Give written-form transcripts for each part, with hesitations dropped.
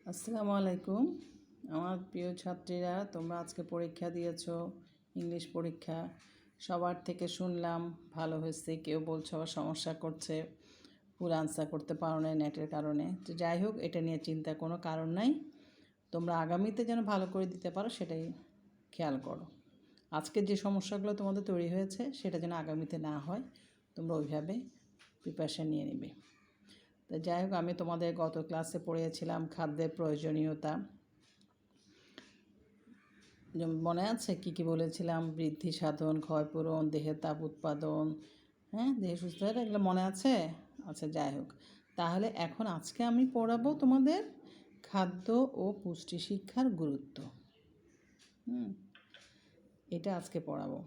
আসসালামু আলাইকুম। আমার প্রিয় ছাত্রীরা, তোমরা আজকে পরীক্ষা দিয়েছো, ইংলিশ পরীক্ষা। সবার থেকে শুনলাম ভালো হয়েছে, কেউ বলছো আবার সমস্যা করছে, ফুল আনসার করতে পারো না নেটের কারণে। তো যাই হোক, এটা নিয়ে চিন্তার কোনো কারণ নাই। তোমরা আগামীতে যেন ভালো করে দিতে পারো সেটাই খেয়াল করো। আজকে যে সমস্যাগুলো তোমাদের তৈরি হয়েছে সেটা যেন আগামীতে না হয়, তোমরা ওইভাবে প্রিপারেশান নিয়ে নেবে। তো যাই হোক, আমি তোমাদের গত ক্লাসে পড়িয়েছিলাম খাদ্যের প্রয়োজনীয়তা। যেমন মনে আছে কি কি বলেছিলাম? বৃদ্ধি সাধন, ক্ষয়পূরণ, দেহের তাপ উৎপাদন, দেহে সুস্থ হয়ে, এগুলো মনে আছে? আচ্ছা, যাই হোক, তাহলে এখন আজকে আমি পড়াবো তোমাদের খাদ্য ও পুষ্টি শিক্ষার গুরুত্ব। এটা আজকে পড়াবো।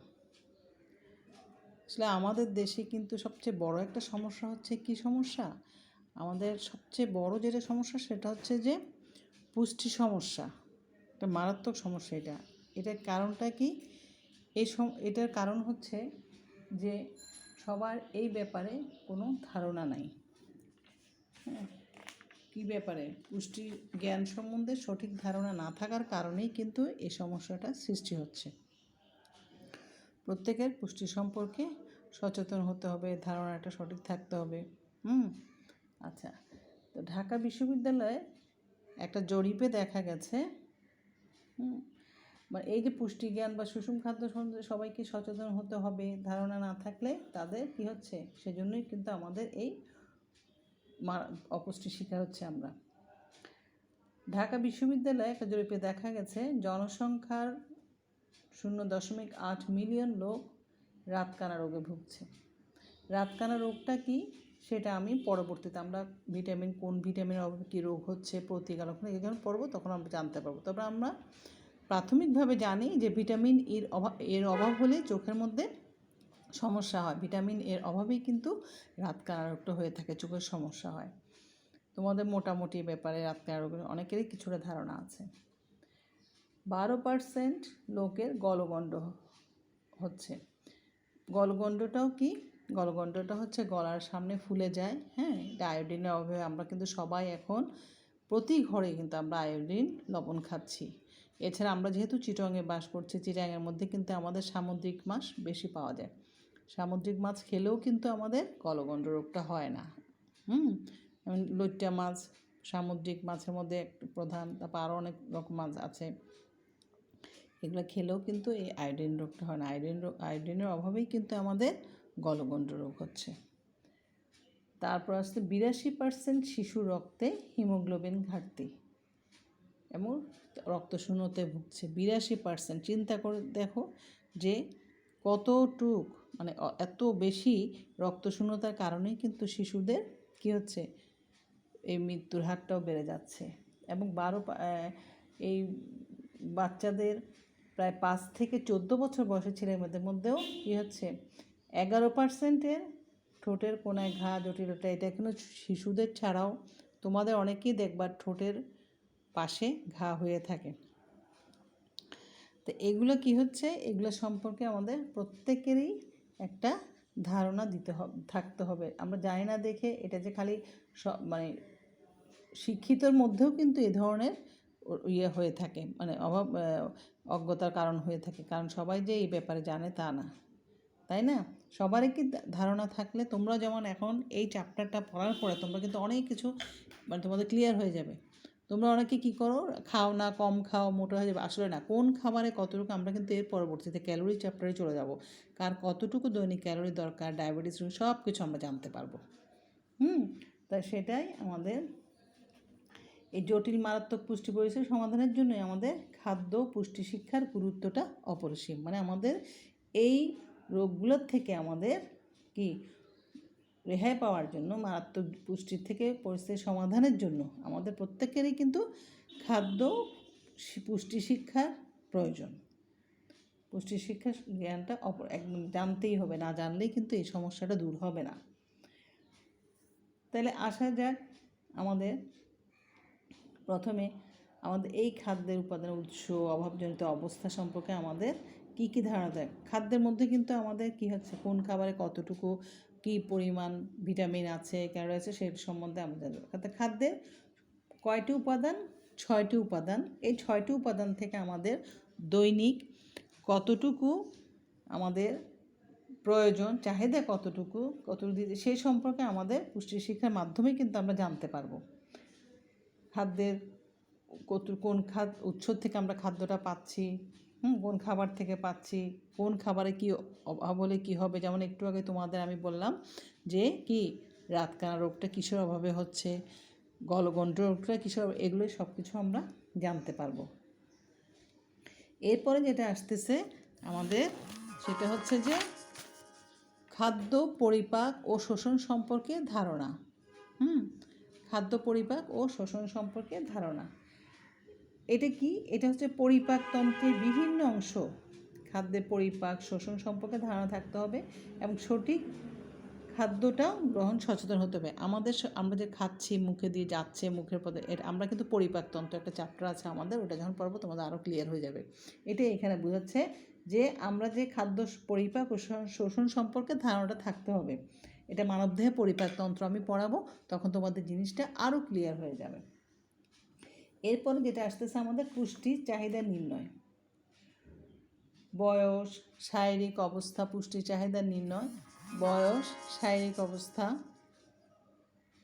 আসলে আমাদের দেশে কিন্তু সবচেয়ে বড় একটা সমস্যা হচ্ছে, কি সমস্যা? আমাদের সবচেয়ে বড় যেটা সমস্যা সেটা হচ্ছে যে পুষ্টি সমস্যা। একটা মারাত্মক সমস্যা এটা। এটার কারণটা কি? এটার কারণ হচ্ছে যে সবার এই ব্যাপারে কোনো ধারণা নাই। কী ব্যাপারে? পুষ্টি জ্ঞান সম্বন্ধে সঠিক ধারণা না থাকার কারণেই কিন্তু এই সমস্যাটা সৃষ্টি হচ্ছে। প্রত্যেকের পুষ্টি সম্পর্কে সচেতন হতে হবে, ধারণাটা সঠিক থাকতে হবে। আচ্ছা, তো ঢাকা বিশ্ববিদ্যালয়ে একটা জরিপে দেখা গেছে, মানে এই যে পুষ্টিজ্ঞান বা সুষম খাদ্য সম্বন্ধে সবাইকে সচেতন হতে হবে, ধারণা না থাকলে তাদের কি হচ্ছে, সেজন্যই কিন্তু আমাদের এই অপুষ্টির শিকার হচ্ছে আমরা। ঢাকা বিশ্ববিদ্যালয়ে একটা জরিপে দেখা গেছে জনসংখ্যার 0.8 মিলিয়ন লোক রাতকানা রোগে ভুগছে। রাতকানা রোগটা কি সেটা আমি পরবর্তীতে, আমরা কোন ভিটামিনের অভাবে কী রোগ হচ্ছে, প্রতিকার যখন পড়বো তখন আমরা জানতে পারবো। তবে আমরা প্রাথমিকভাবে জানি যে ভিটামিন এর অভাব হলে চোখের মধ্যে সমস্যা হয়। ভিটামিন এর অভাবেই কিন্তু রাতকানা রোগটা হয়ে থাকে, চোখের সমস্যা হয়। তোমাদের মোটামুটি ব্যাপারে রাতকানা রোগের অনেকেরই কিছুটা ধারণা আছে। 12% লোকের গলগণ্ড হচ্ছে। গলগণ্ডটাও কি? গলগণ্ডটা হচ্ছে গলার সামনে ফুলে যায়। এটা আয়োডিনের অভাবে আমরা কিন্তু সবাই এখন প্রতি ঘরে কিন্তু আমরা আয়োডিন লবণ খাচ্ছি। এছাড়া আমরা যেহেতু চিটাগাংয়ে বাস করছি, চিটাগাংয়ের মধ্যে কিন্তু আমাদের সামুদ্রিক মাছ বেশি পাওয়া যায়। সামুদ্রিক মাছ খেলেও কিন্তু আমাদের গলগণ্ড রোগটা হয় না। যেমন লইট্টা মাছ সামুদ্রিক মাছের মধ্যে একটা প্রধান, তারপর আরও অনেক রকম মাছ আছে, এগুলো খেলেও কিন্তু এই আয়োডিন রোগটা হয় না। আয়োডিনের অভাবেই কিন্তু আমাদের গলগণ্ড রোগ হচ্ছে। তারপর আসছে 82% শিশু রক্তে হিমোগ্লোবিন ঘাটতি এবং রক্তশূন্যতায় ভুগছে। 82%, চিন্তা করে দেখো যে কতটুক, মানে এত বেশি রক্তশূন্যতার কারণেই কিন্তু শিশুদের কি হচ্ছে, এই মৃত্যুর হারটাও বেড়ে যাচ্ছে। এবং এই বাচ্চাদের প্রায় 5 থেকে 14 বছর বয়সী ছেলেমেয়েদের মধ্যেও কী হচ্ছে, 11%-এর ঠোঁটের কোনায় ঘা, জটিলতা। এটা কিন্তু শিশুদের ছাড়াও তোমাদের অনেকেই দেখবা ঠোঁটের পাশে ঘা হয়ে থাকে। তো এগুলো কি হচ্ছে, এগুলো সম্পর্কে আমাদের প্রত্যেকেরই একটা ধারণা থাকতে হবে। আমরা জানি না দেখে এটা যে খালি মানে শিক্ষিতর মধ্যেও কিন্তু এ ধরনের হয়ে থাকে, মানে অজ্ঞতার কারণ হয়ে থাকে। কারণ সবাই যে এই ব্যাপারে জানে তা না, তাই না? সবারই কি ধারণা থাকলে, তোমরা যেমন এখন এই চ্যাপ্টারটা পড়ার পরে তোমরা কিন্তু অনেক কিছু মানে তোমাদের ক্লিয়ার হয়ে যাবে। তোমরা অনেকে কী করো, খাও না, কম খাও, মোটা হয়ে যাবে। আসলে না, কোন খাবারে কতটুকু, আমরা কিন্তু এর পরবর্তীতে ক্যালোরি চ্যাপ্টারে চলে যাব। কার কতটুকু দৈনিক ক্যালোরি দরকার, ডায়াবেটিস সব কিছু আমরা জানতে পারবো। তাই সেটাই আমাদের এই জটিল মারাত্মক পুষ্টি পরিস্থিতি সমাধানের জন্যই আমাদের খাদ্য পুষ্টি শিক্ষার গুরুত্বটা অপরিসীম। মানে আমাদের এই রোগগুলোর থেকে আমাদের কি রেহাই পাওয়ার জন্য, মারাত্মক পুষ্টির থেকে পরিস্থিতি সমাধানের জন্য আমাদের প্রত্যেকেরই কিন্তু খাদ্য পুষ্টি শিক্ষার প্রয়োজন। পুষ্টি শিক্ষার জ্ঞানটা একদম জানতেই হবে, না জানলেই কিন্তু এই সমস্যাটা দূর হবে না। তাহলে আসা যাক, আমাদের প্রথমে আমাদের এই খাদ্যের উপাদান উৎস, অভাবজনিত অবস্থা সম্পর্কে আমাদের কী কী ধারণা দেয়। খাদ্যের মধ্যে কিন্তু আমাদের কী হচ্ছে, কোন খাবারে কতটুকু কী পরিমাণ ভিটামিন আছে, ক্যালোরি আছে, সে সম্বন্ধে আমরা জানবো। খাদ্যের কয়টি উপাদান 6টি উপাদান। এই 6টি উপাদান থেকে আমাদের দৈনিক কতটুকু আমাদের প্রয়োজন, চাহিদা কতটুকু দিতে, সেই সম্পর্কে আমাদের পুষ্টি শিক্ষার মাধ্যমেই কিন্তু আমরা জানতে পারবো। খাদ্যের কোন উৎস থেকে আমরা খাদ্যটা পাচ্ছি, কোন খাবার থেকে পাচ্ছি, কোন খাবারে কী অভাব হলে কী হবে। যেমন একটু আগে তোমাদের আমি বললাম যে কি রাতকানা রোগটা কিসের অভাবে হচ্ছে, গলগণ্ড রোগটা কিসের, এগুলো সব কিছু আমরা জানতে পারবো। এরপরে যেটা আসতেছে আমাদের, সেটা হচ্ছে যে খাদ্য পরিপাক ও শোষণ সম্পর্কে ধারণা। খাদ্য পরিপাক ও শোষণ সম্পর্কে ধারণা। এটা কি? এটা হচ্ছে পরিপাকতন্ত্রের বিভিন্ন অংশ, খাদ্যের পরিপাক শোষণ সম্পর্কে ধারণা থাকতে হবে এবং সঠিক খাদ্যটাও গ্রহণ সচেতন হতে হবে। আমরা যে খাচ্ছি, মুখে দিয়ে যাচ্ছে, মুখের পথে, এটা আমরা কিন্তু পরিপাকতন্ত্র একটা চ্যাপ্টার আছে আমাদের, ওটা যখন পড়বো তোমাদের আরও ক্লিয়ার হয়ে যাবে। এটাই এখানে বোঝাচ্ছে যে আমরা যে খাদ্য পরিপাক ও শোষণ সম্পর্কে ধারণাটা থাকতে হবে। এটা মানবদেহে পরিপাকতন্ত্র আমি পড়াবো, তখন তোমাদের জিনিসটা আরও ক্লিয়ার হয়ে যাবে। এরপরে যেটা আসতেছে আমাদের পুষ্টি চাহিদা নির্ণয়। বয়স, শারীরিক অবস্থা, পুষ্টি চাহিদা নির্ণয়। বয়স, শারীরিক অবস্থা,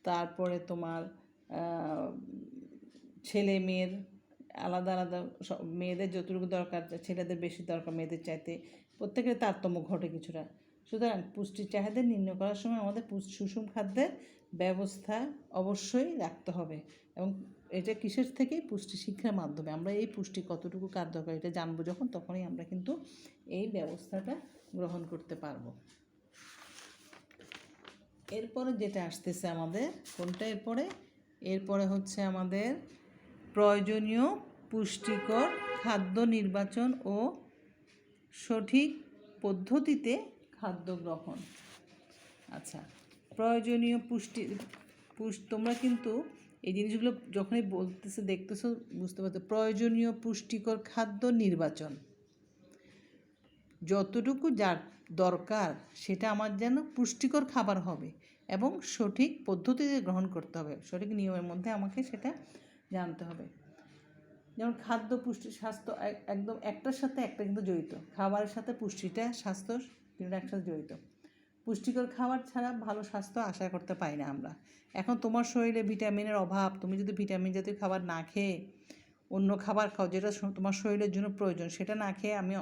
তারপরে তোমার ছেলে মেয়ের আলাদা আলাদা, মেয়েদের যতটুকু দরকার ছেলেদের বেশি দরকার মেয়েদের চাইতে, প্রত্যেকের তারতম্য ঘটে কিছুটা। সুতরাং পুষ্টির চাহিদা নির্ণয় করার সময় আমাদের সুষম খাদ্যের ব্যবস্থা অবশ্যই রাখতে হবে। এবং এটা কিসের থেকে? পুষ্টি শিক্ষার মাধ্যমে আমরা এই পুষ্টি কতটুকু কার্যকর এটা জানবো যখন, তখনই আমরা কিন্তু এই ব্যবস্থাটা গ্রহণ করতে পারবো। এরপরে যেটা আসতেছে আমাদের কোনটা? এরপরে হচ্ছে আমাদের প্রয়োজনীয় পুষ্টিকর খাদ্য নির্বাচন ও সঠিক পদ্ধতিতে খাদ্য গ্রহণ। আচ্ছা, প্রয়োজনীয় তোমরা কিন্তু এই জিনিসগুলো যখনই বলতেছে, দেখতেছো, বুঝতে পারছো। প্রয়োজনীয় পুষ্টিকর খাদ্য নির্বাচন, যতটুকু যার দরকার সেটা আমার যেন পুষ্টিকর খাবার হবে এবং সঠিক পদ্ধতিতে গ্রহণ করতে হবে, সঠিক নিয়মের মধ্যে আমাকে সেটা জানতে হবে। যেমন খাদ্য, পুষ্টি, স্বাস্থ্য একদম একটার সাথে একটা কিন্তু জড়িত। খাবারের সাথে পুষ্টিটা, স্বাস্থ্য কিন্তু একসাথে জড়িত। পুষ্টিকর খাবার ছাড়া ভালো স্বাস্থ্য আশা করতে পারি না আমরা। এখন তোমার শরীরে ভিটামিনের অভাব, তুমি যদি ভিটামিন জাতীয় খাবার না খেয়ে অন্য খাবার খাও যেটা তোমার শরীরের জন্য প্রয়োজন, সেটা না খেয়ে আমি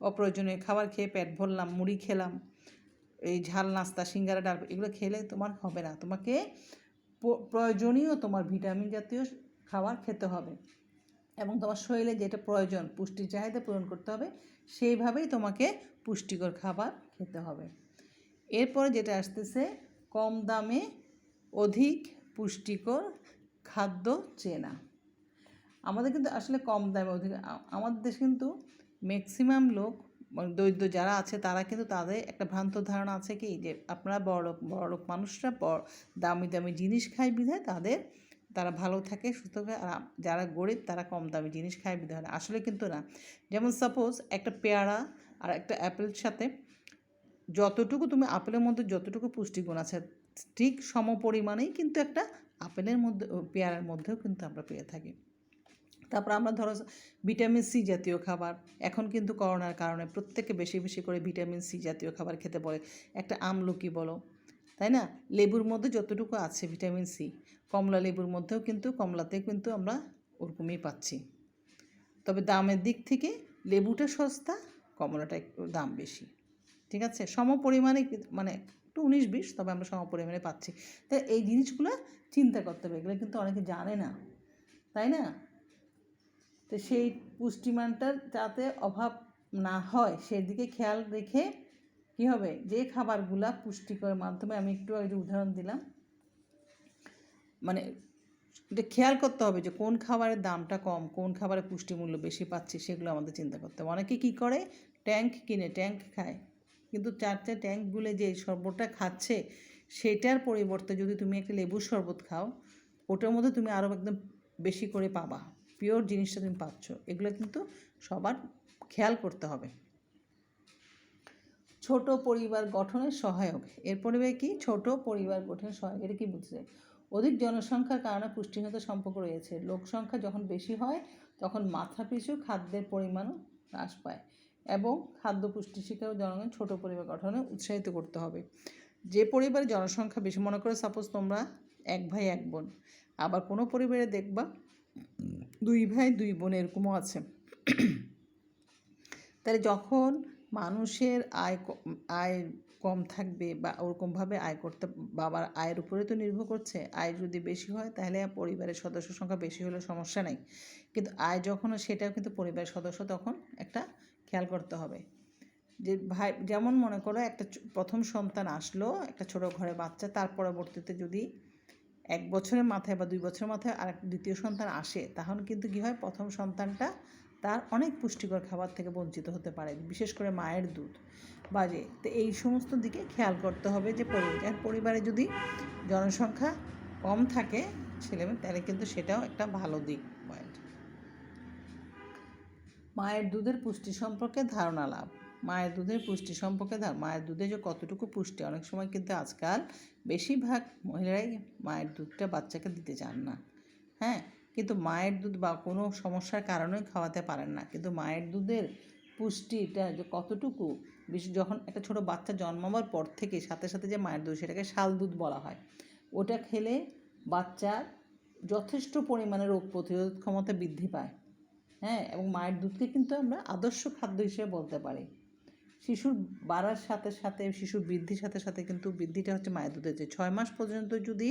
অপ্রয়োজনীয় খাবার খেয়ে পেট ভরলাম, মুড়ি খেলাম, এই ঝাল নাস্তা, সিঙ্গারা, ডাল, এগুলো খেলে তোমার হবে না। তোমাকে প্রয়োজনীয় তোমার ভিটামিন জাতীয় খাবার খেতে হবে এবং তোমার শরীরে যেটা প্রয়োজন, পুষ্টির চাহিদা পূরণ করতে হবে, সেইভাবেই তোমাকে পুষ্টিকর খাবার খেতে হবে। এরপরে যেটা আসতেছে, কম দামে অধিক পুষ্টিকর খাদ্য চেনা। আমাদের কিন্তু আসলে কম দামে অধিক, আমাদের দেশে কিন্তু ম্যাক্সিমাম লোক, দরিদ্র যারা আছে তারা কিন্তু তাদের একটা ভ্রান্ত ধারণা আছে কি, যে আপনারা বড়লোক মানুষরা দামি দামি জিনিস খায় বিধায় তারা ভালো থাকে, সুস্থ থাকে, আর যারা গরিব তারা কম দামি জিনিস খায় বিধায়। আসলে কিন্তু না। যেমন সাপোজ একটা পেয়ারা আর একটা অ্যাপেলের সাথে যতটুকু তুমি, আপেলের মধ্যে যতটুকু পুষ্টিগুণ আছে ঠিক সমপরিমাণেই কিন্তু একটা আপেলের মধ্যে, পেয়ারার মধ্যেও কিন্তু আমরা পেয়ে থাকি। তারপর আমরা ধরো ভিটামিন সি জাতীয় খাবার, এখন কিন্তু করোনার কারণে প্রত্যেকে বেশি বেশি করে ভিটামিন সি জাতীয় খাবার খেতে বলে। একটা আমলকি বলো, তাই না, লেবুর মধ্যে যতটুকু আছে ভিটামিন সি, কমলা লেবুর মধ্যেও কিন্তু, কমলাতে কিন্তু আমরা ওরকমই পাচ্ছি। তবে দামের দিক থেকে লেবুটা সস্তা, কমলাটা একটু দাম বেশি। ঠিক আছে, সমপরিমাণে, মানে একটু 19-20, তবে আমরা সমপরিমাণে পাচ্ছি। তাই এই জিনিসগুলো চিন্তা করতে হবে, এগুলো কিন্তু অনেকে জানে না, তাই না? তো সেই পুষ্টিমানটার যাতে অভাব না হয় সেদিকে খেয়াল রেখে কী হবে, যে খাবারগুলা পুষ্টিকর মাধ্যমে, আমি একটু আগে উদাহরণ দিলাম, মানে এটা খেয়াল করতে হবে যে কোন খাবারের দামটা কম, কোন খাবারের পুষ্টিমূল্য বেশি পাচ্ছি, সেগুলো আমাদের চিন্তা করতে হবে। অনেকে কী করে, ট্যাঙ্ক কিনে ট্যাঙ্ক খায়, কিন্তু 4 ট্যাঙ্কগুলো যে শরবতটা খাচ্ছে সেটার পরিবর্তে যদি তুমি একটা লেবুর শরবত খাও, ওটার মধ্যে তুমি আরও একদম বেশি করে পাবা, পিওর জিনিসটা তুমি পাচ্ছ। এগুলো কিন্তু সবার খেয়াল করতে হবে। ছোট পরিবার গঠনের সহায়ক। এরপরে কি? ছোট পরিবার গঠনের সহায়ক। এটা কি বুঝছে? অধিক জনসংখ্যার কারণে পুষ্টিহীনতা সম্পর্ক রয়েছে। লোক সংখ্যা যখন বেশি হয় তখন মাথাপিছু খাদ্যের পরিমাণও হ্রাস পায় এবং খাদ্য পুষ্টি শিক্ষাও জনগণ ছোট পরিবার গঠনে উৎসাহিত করতে হবে। যে পরিবারে জনসংখ্যা বেশি, মনে করে সাপোজ তোমরা 1 ভাই 1 বোন, আবার কোনো পরিবারে দেখবা 2 ভাই 2 বোন এরকমও আছে। তাহলে যখন মানুষের আয় কম থাকবে বা ওরকমভাবে আয় করতে, বাবার আয়ের উপরে তো নির্ভর করছে, আয় যদি বেশি হয় তাহলে পরিবারের সদস্য সংখ্যা বেশি হলে সমস্যা নেই, কিন্তু আয় যখন সেটাও কিন্তু পরিবারের সদস্য তখন একটা খেয়াল করতে হবে। যে ভাই, যেমন মনে করো একটা প্রথম সন্তান আসলো, একটা ছোট ঘরে বাচ্চা, তার পরবর্তীতে যদি 1 বছরের মাথায় বা 2 বছরের মাথায় আর দ্বিতীয় সন্তান আসে, তখন কিন্তু কী হয়, প্রথম সন্তানটা তার অনেক পুষ্টিকর খাবার থেকে বঞ্চিত হতে পারে, বিশেষ করে মায়ের দুধ বাজে। তো এই সমস্ত দিকে খেয়াল করতে হবে যে পরিবারে যদি জনসংখ্যা কম থাকে ছেলেমেয়ে, তাহলে কিন্তু সেটাও একটা ভালো দিক পয়েন্ট। মায়ের দুধের পুষ্টি সম্পর্কে ধারণা লাভ। মায়ের দুধের পুষ্টি সম্পর্কে মায়ের দুধে যে কতটুকু পুষ্টি, অনেক সময় কিন্তু আজকাল বেশিরভাগ মহিলারাই মায়ের দুধটা বাচ্চাকে দিতে চান না। হ্যাঁ, কিন্তু মায়ের দুধ বা কোনো সমস্যার কারণেই খাওয়াতে পারেন না, কিন্তু মায়ের দুধের পুষ্টিটা যে কতটুকু, যখন একটা ছোট বাচ্চা জন্মাবার পর থেকে সাথে সাথে যে মায়ের দুধ, সেটাকে শাল দুধ বলা হয়, ওটা খেলে বাচ্চার যথেষ্ট পরিমাণে রোগ প্রতিরোধ ক্ষমতা বৃদ্ধি পায়। হ্যাঁ, এবং মায়ের দুধকে কিন্তু আমরা আদর্শ খাদ্য হিসেবে বলতে পারি। শিশুর বাড়ার সাথে সাথে, শিশুর বৃদ্ধির সাথে সাথে কিন্তু বৃদ্ধিটা হচ্ছে মায়ের দুধের, যে 6 মাস পর্যন্ত যদি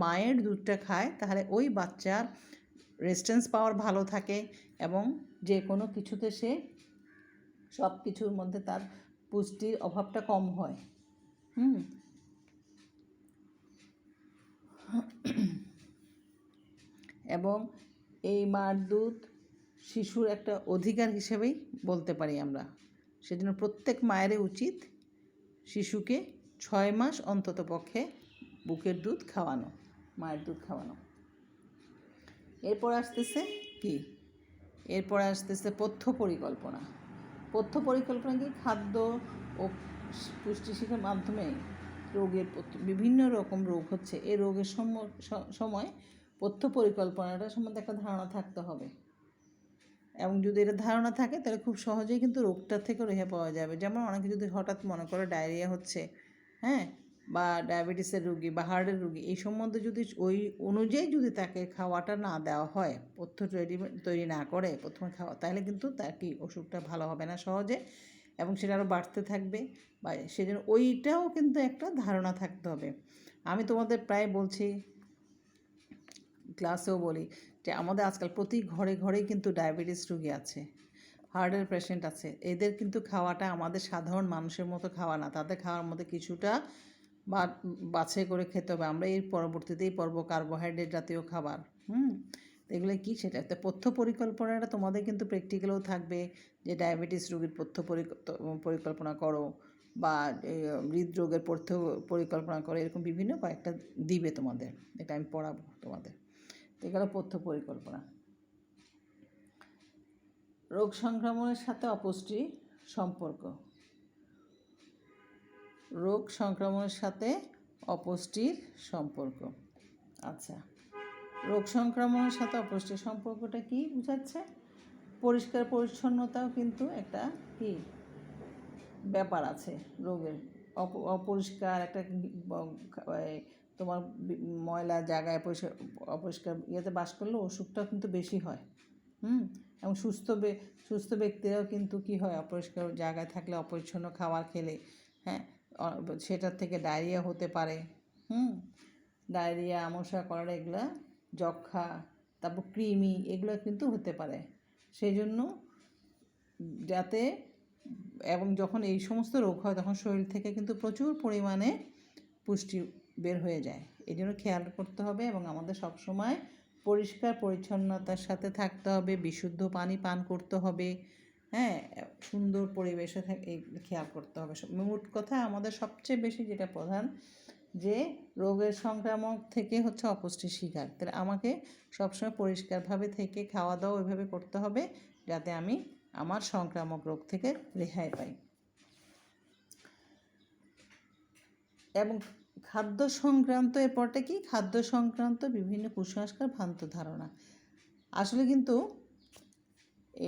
মায়ের দুধটা খায় তাহলে ওই বাচ্চার রেজিস্ট্যান্স পাওয়ার ভালো থাকে এবং যে কোনো কিছুতে সে সব কিছুর মধ্যে তার পুষ্টির অভাবটা কম হয়। এবং এই মার দুধ শিশুর একটা অধিকার হিসেবেই বলতে পারি আমরা। সেজন্য প্রত্যেক মায়েরই উচিত শিশুকে 6 মাস অন্তত পক্ষে বুকের দুধ খাওয়ানো, মায়ের দুধ খাওয়ানো। এরপর আসতেছে কি, এরপর আসতেছে পথ্য পরিকল্পনা। পথ্য পরিকল্পনা কি, খাদ্য ও পুষ্টি শিক্ষার মাধ্যমে রোগের বিভিন্ন রকম রোগ হচ্ছে, এই রোগের সময় পথ্য পরিকল্পনাটা সম্বন্ধে একটা ধারণা থাকতে হবে। এবং যদি এটা ধারণা থাকে তাহলে খুব সহজেই কিন্তু রোগটার থেকে রেহাই পাওয়া যাবে। যেমন অনেকে যদি হঠাৎ মনে করে ডায়রিয়া হচ্ছে, হ্যাঁ, বা ডায়াবেটিসের রুগী বা হার্টের রুগী, এই সম্বন্ধে যদি ওই অনুযায়ী যদি তাকে খাওয়াটা না দেওয়া হয়, পথ্য তৈরি না করে প্রথমে খাওয়া, তাহলে কিন্তু তার কি অসুখটা ভালো হবে না সহজে, এবং সেটা আরও বাড়তে থাকবে। বা সেজন্য ওইটাও কিন্তু একটা ধারণা থাকতে হবে। আমি তোমাদের প্রায় বলছি, ক্লাসেও বলি যে আমাদের আজকাল প্রতি ঘরে ঘরেই কিন্তু ডায়াবেটিস রোগী আছে, হার্টের পেশেন্ট আছে। এদের কিন্তু খাওয়াটা আমাদের সাধারণ মানুষের মতো খাওয়া না, তাদের খাওয়ার মধ্যে কিছুটা বাছাই করে খেতে হবে। আমরা এর পরবর্তীতেই পড়বো কার্বোহাইড্রেট জাতীয় খাবার। এগুলো কি, সেটা একটা পথ্য পরিকল্পনাটা তোমাদের কিন্তু প্র্যাকটিক্যালও থাকবে, যে ডায়াবেটিস রোগীর পথ্য পরিকল্পনা করো, বা হৃদরোগের পথ্য পরিকল্পনা করো, এরকম বিভিন্ন কয়েকটা দিবে তোমাদের, এটা আমি পড়াবো তোমাদের। এগুলো পথ্য পরিকল্পনা। রোগ সংক্রমণের সাথে অপুষ্টি সম্পর্ক। রোগ সংক্রমণের সাথে অপুষ্টির সম্পর্ক। আচ্ছা, রোগ সংক্রমণের সাথে অপুষ্টির সম্পর্কটা কি বোঝাচ্ছে? পরিষ্কার পরিচ্ছন্নতাও কিন্তু একটা কি ব্যাপার আছে রোগের। অপরিষ্কার একটা তোমার ময়লা জায়গায় অপরিষ্কার ইয়েতে বাস করলে অসুখটাও কিন্তু বেশি হয়। এবং সুস্থ ব্যক্তিরাও কিন্তু কি হয়, অপরিষ্কার জায়গায় থাকলে, অপরিচ্ছন্ন খাবার খেলে, হ্যাঁ, সেটার থেকে ডায়রিয়া হতে পারে। ডায়রিয়া, আমশা, কলেরা, এগুলা, যক্ষা, তারপর কৃমি, এগুলো কিন্তু হতে পারে। সেই জন্য যাতে, এবং যখন এই সমস্ত রোগ হয় তখন শরীর থেকে কিন্তু প্রচুর পরিমাণে পুষ্টি বের হয়ে যায়। এই জন্য খেয়াল করতে হবে এবং আমাদের সবসময় পরিষ্কার পরিচ্ছন্নতার সাথে থাকতে হবে, বিশুদ্ধ পানি পান করতে হবে, হ্যাঁ, সুন্দর পরিবেশে খেয়াল করতে হবে। মোট কথা আমাদের সবচেয়ে বেশি যেটা প্রধান, যে রোগের সংক্রামক থেকে হচ্ছে অপুষ্টির শিকার, তাহলে আমাকে সবসময় পরিষ্কারভাবে থেকে খাওয়া দাওয়া ওইভাবে করতে হবে যাতে আমি আমার সংক্রামক রোগ থেকে রেহাই পাই। এবং খাদ্য সংক্রান্ত, এরপরটা কি, খাদ্য সংক্রান্ত বিভিন্ন কুসংস্কার ভ্রান্ত ধারণা। আসলে কিন্তু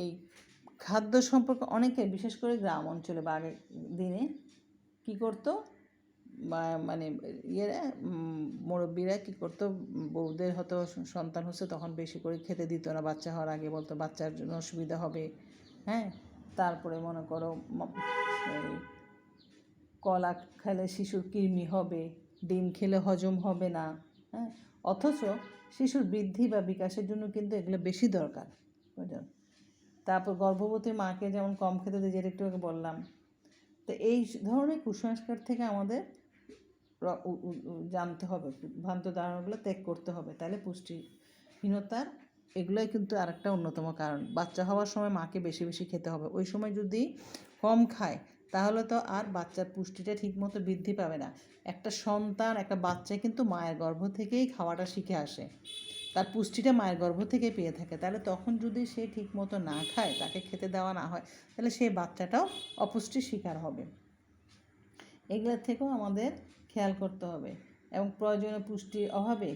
এই খাদ্য সম্পর্কে অনেকে, বিশেষ করে গ্রাম অঞ্চলে বা আগের দিনে কী করতো, মানে ইয়েরা মুরব্বীরা কী করতো, বউদের হয়তো সন্তান হচ্ছে তখন বেশি করে খেতে দিত না, বাচ্চা হওয়ার আগে বলতো বাচ্চার জন্য অসুবিধা হবে। হ্যাঁ, তারপরে মনে করো কলা খেলে শিশুর কৃমি হবে, ডিম খেলে হজম হবে না। হ্যাঁ, অথচ শিশুর বৃদ্ধি বা বিকাশের জন্য কিন্তু এগুলো বেশি দরকার। বুঝলেন? তারপর গর্ভবতী মাকে যেমন কম খেতে দিই, যেটা একটু আগে বললাম। তো এই ধরনের কুসংস্কার থেকে আমাদের জানতে হবে, ভ্রান্ত ধারণাগুলো ত্যাগ করতে হবে, তাহলে পুষ্টিহীনতার এগুলোই কিন্তু আরেকটা অন্যতম কারণ। বাচ্চা হওয়ার সময় মাকে বেশি বেশি খেতে হবে, ওই সময় যদি কম খায় তাহলে তো আর বাচ্চার পুষ্টিটা ঠিকমতো বৃদ্ধি পাবে না। একটা সন্তান, একটা বাচ্চা কিন্তু মায়ের গর্ভ থেকেই খাওয়াটা শিখে আসে, তার পুষ্টিটা মায়ের গর্ভ থেকেই পেয়ে থাকে। তাহলে তখন যদি সে ঠিকমতো না খায়, তাকে খেতে দেওয়া না হয়, তাহলে সেই বাচ্চাটাও অপুষ্টির শিকার হবে। এগুলোর থেকেও আমাদের খেয়াল করতে হবে। এবং প্রয়োজনীয় পুষ্টির অভাবে,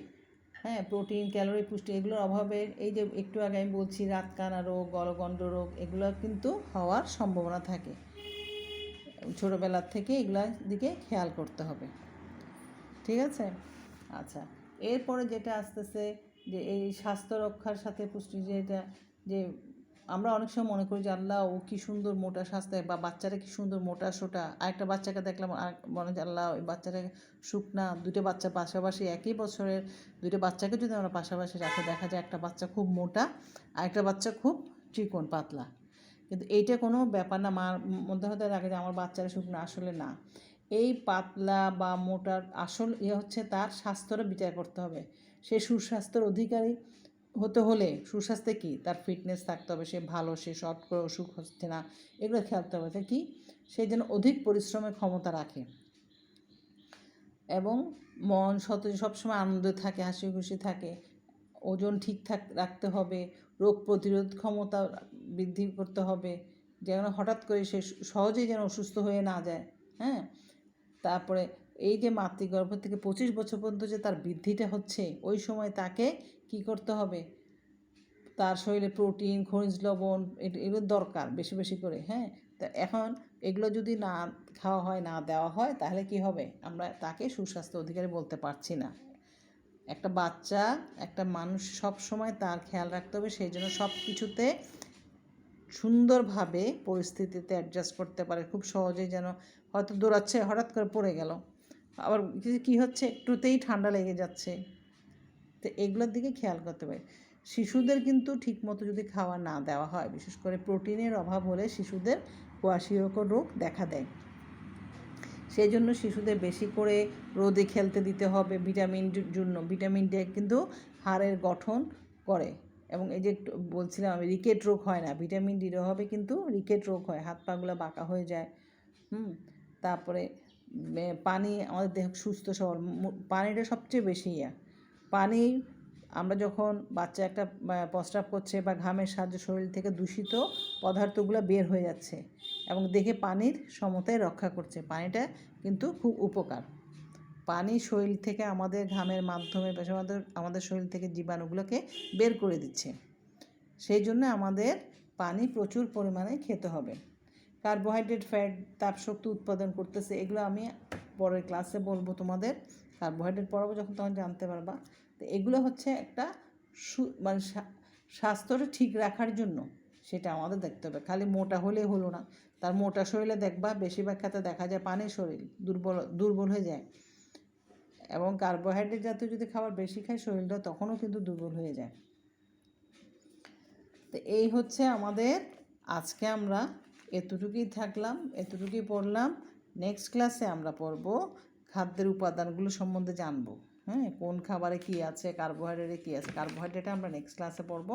হ্যাঁ, প্রোটিন, ক্যালোরি, পুষ্টি এগুলোর অভাবে এই যে একটু আগে আমি বলছি রাতকানা রোগ, গলগণ্ড রোগ, এগুলো কিন্তু হওয়ার সম্ভাবনা থাকে। ছোটোবেলার থেকে এগুলোর দিকে খেয়াল করতে হবে। ঠিক আছে? আচ্ছা, এরপরে যেটা আসতেছে যে এই স্বাস্থ্য রক্ষার সাথে পুষ্টি, যেটা যে আমরা অনেক সময় মনে করি যে আল্লাহ ও কী সুন্দর মোটা স্বাস্থ্য, বা বাচ্চারা কী সুন্দর মোটা সোটা, আরেকটা বাচ্চাকে দেখলাম আর মনে হয় আল্লাহ ওই বাচ্চাটা শুকনা। দুটো বাচ্চা পাশাপাশি, একই বছরের দুটো বাচ্চাকে যদি আমরা পাশাপাশি রাখি, দেখা যায় একটা বাচ্চা খুব মোটা, আরেকটা বাচ্চা খুব চিকন পাতলা। কিন্তু এইটা কোনো ব্যাপার না, মার মধ্যে হতে লাগে যে আমার বাচ্চারা শুকনো, আসলে না। এই পাতলা বা মোটার আসল হচ্ছে তার স্বাস্থ্যটা বিচার করতে হবে। সে সুস্বাস্থ্যের অধিকারী হতে হলে, সুস্বাস্থ্যে কী, তার ফিটনেস থাকতে হবে, সে ভালো, সে শর্ট করে অসুখ হচ্ছে না, এগুলো খেয়ালতে হবে। তাই কি, সে যেন অধিক পরিশ্রমের ক্ষমতা রাখে এবং মন সবসময় আনন্দে থাকে, হাসি খুশি থাকে। ওজন ঠিকঠাক রাখতে হবে, রোগ প্রতিরোধ ক্ষমতা বৃদ্ধি করতে হবে, যেন হঠাৎ করে সে সহজেই যেন অসুস্থ হয়ে না যায়। হ্যাঁ, তারপরে এই যে মাতৃগর্ভ থেকে 25 বছর পর্যন্ত যে তার বৃদ্ধিটা হচ্ছে, ওই সময় তাকে কি করতে হবে, তার শরীরে প্রোটিন, খনিজ লবণ এগুলো দরকার বেশি বেশি করে। হ্যাঁ, তা এখন এগুলো যদি না খাওয়া হয়, না দেওয়া হয়, তাহলে কি হবে, আমরা তাকে সুস্বাস্থ্য অধিকারী বলতে পারছি না। একটা বাচ্চা, একটা মানুষ সব সময় তার খেয়াল রাখতে হবে, সেই জন্য সব কিছুতে সুন্দরভাবে পরিস্থিতিতে অ্যাডজাস্ট করতে পারে, খুব সহজেই। যেন হয়তো দৌড়াচ্ছে, হঠাৎ করে পড়ে গেল, আবার কী হচ্ছে, একটুতেই ঠান্ডা লেগে যাচ্ছে। তো এগুলোর দিকে খেয়াল করতে হবে। শিশুদের কিন্তু ঠিকমতো যদি খাওয়া না দেওয়া হয়, বিশেষ করে প্রোটিনের অভাব হলে শিশুদের কোয়াশিয়কর রোগ দেখা দেয়। সেই জন্য শিশুদের বেশি করে রোদে খেলতে দিতে হবে। ভিটামিন জন্য, ভিটামিন ডি কিন্তু হাড়ের গঠন করে, এবং এই যে বলছিলাম আমি, রিকেট রোগ হয় না, ভিটামিন ডির অভাবে কিন্তু রিকেট রোগ হয়, হাত পাগুলো বাঁকা হয়ে যায়। তারপরে পানি, আমাদের দেহ সুস্থ সবল, পানিটা সবচেয়ে বেশি পানি। আমরা যখন বাচ্চা একটা প্রস্রাব করছে বা ঘামের সাহায্যে শরীর থেকে দূষিত পদার্থগুলো বের হয়ে যাচ্ছে, এবং দেখে পানির সমতায় রক্ষা করছে। পানিটা কিন্তু খুব উপকার। পানি শরীর থেকে, আমাদের ঘামের মাধ্যমে আমাদের শরীর থেকে জীবাণুগুলোকে বের করে দিচ্ছে। সেই জন্য আমাদের পানি প্রচুর পরিমাণে খেতে হবে। কার্বোহাইড্রেট, ফ্যাট তাপশক্তি উৎপাদন করতেছে, এগুলো আমি পরের ক্লাসে বলবো তোমাদের। কার্বোহাইড্রেট পড়াবো যখন, তখন জানতে পারবা। তো এগুলো হচ্ছে একটা মানে স্বাস্থ্যটা ঠিক রাখার জন্য, সেটা আমাদের দেখতে হবে। খালি মোটা হলেই হলো না, তার মোটা শরীরে দেখবা বেশিরভাগ ক্ষেত্রে দেখা যায় পানির শরীর দুর্বল হয়ে যায়, এবং কার্বোহাইড্রেট জাতীয় যদি খাবার বেশি খায় শরীরটা তখনও কিন্তু দুর্বল হয়ে যায়। তো এই হচ্ছে আমাদের, আজকে আমরা এতটুকুই থাকলাম, এতটুকুই পড়লাম। নেক্সট ক্লাসে আমরা পড়ব খাদ্যের উপাদানগুলো সম্বন্ধে জানবো। হ্যাঁ, কোন খাবারে কী আছে, কার্বোহাইড্রেটে কী আছে, কার্বোহাইড্রেটে আমরা নেক্সট ক্লাসে পড়ব।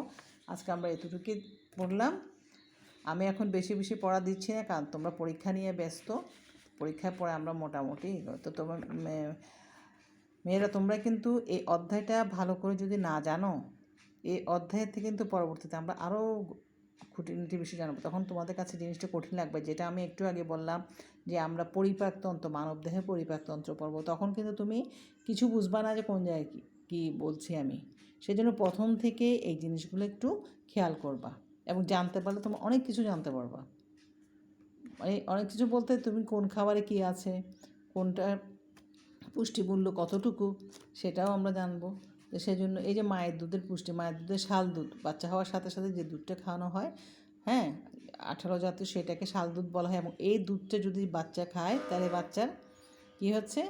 আজকে আমরা এতটুকুই পড়লাম। আমি এখন বেশি বেশি পড়া দিচ্ছি না, কারণ তোমরা পরীক্ষা নিয়ে ব্যস্ত। পরীক্ষার পরে আমরা মোটামুটি তো তোমার মেয়েরা, তোমরা কিন্তু এই অধ্যায়টা ভালো করে যদি না জানো, এই অধ্যায়ের থেকে কিন্তু পরবর্তীতে আমরা আরও খুঁটিনাটি বিষয় জানবো, তখন তোমাদের কাছে জিনিসটা কঠিন লাগবে। যেটা আমি একটু আগে বললাম যে আমরা পরিপাকতন্ত্র, মানবদেহের পরিপাকতন্ত্র পড়বো, তখন কিন্তু তুমি কিছু বুঝবা না যে কোন জায়গায় কী বলছি আমি। সেজন্য প্রথম থেকে এই জিনিসগুলো একটু খেয়াল করবা এবং জানতে পারলে তুমি অনেক কিছু জানতে পারবা। মানে অনেক কিছু বলতে তুমি কোন খাবারে কী আছে, কোনটার পুষ্টিমূল্য কতটুকু, সেটাও আমরা জানবো। তো সেই জন্য এই যে মায়ের দুধের পুষ্টি, মায়ের দুধের শাল দুধ, বাচ্চা হওয়ার সাথে সাথে যে দুধটা খাওয়ানো হয়, হ্যাঁ, 18 জাতীয়, সেটাকে শাল দুধ বলা হয়। এবং এই দুধটা যদি বাচ্চা খায় তাহলে বাচ্চার কী হচ্ছে,